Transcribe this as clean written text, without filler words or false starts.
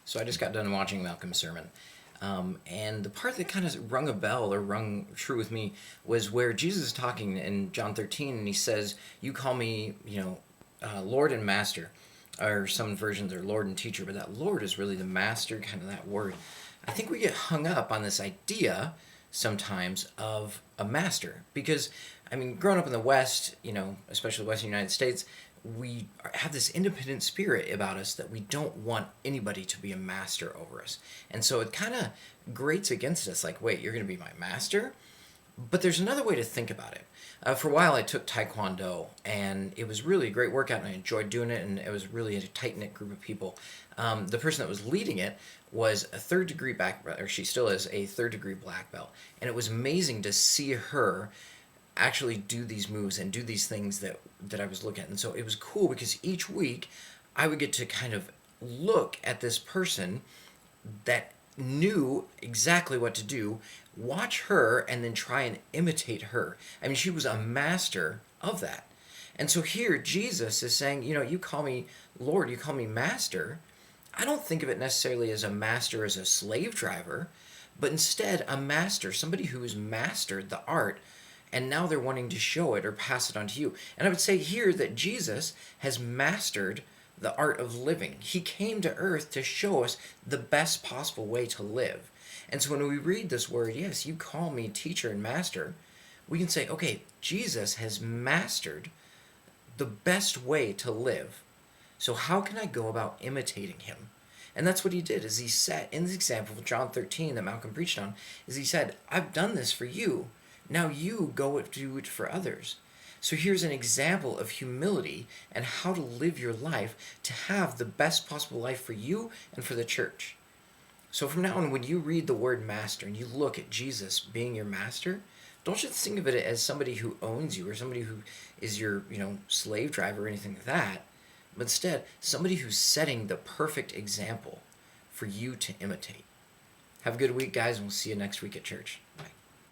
So I just got done watching Malcam's sermon. And the part that kind of rung a bell or rung true with me was where Jesus is talking in John 13, and he says, "You call me, Lord and Master," or some versions are Lord and Teacher, but that Lord is really the Master, kind of that word. I think we get hung up on this idea sometimes of a master because, I mean, growing up in the West, especially the Western United States, we have this independent spirit about us that we don't want anybody to be a master over us. And so it kind of grates against us like, wait, you're going to be my master? But there's another way to think about it. For a while, I took Taekwondo, and it was really a great workout, and I enjoyed doing it, and it was really a tight-knit group of people. The person that was leading it was a third-degree or she still is a third-degree black belt, and it was amazing to see her actually do these moves and do these things that I was looking at. And so it was cool because each week I would get to kind of look at this person that knew exactly what to do, watch her, and then try and imitate her. I mean, she was a master of that. And so here Jesus is saying, you call me Lord, you call me Master. I don't think of it necessarily as a master as a slave driver, but instead a master, somebody who has mastered the art, and now they're wanting to show it or pass it on to you. And I would say here that Jesus has mastered the art of living. He came to earth to show us the best possible way to live. And so when we read this word, yes, you call me teacher and master, we can say, okay, Jesus has mastered the best way to live. So how can I go about imitating him? And that's what he did, is he said, in this example of John 13 that Malcam preached on, is he said, I've done this for you. Now you go do it for others. So here's an example of humility and how to live your life to have the best possible life for you and for the church. So from now on, when you read the word master and you look at Jesus being your master, don't just think of it as somebody who owns you or somebody who is your, slave driver or anything like that, but instead somebody who's setting the perfect example for you to imitate. Have a good week, guys, and we'll see you next week at church.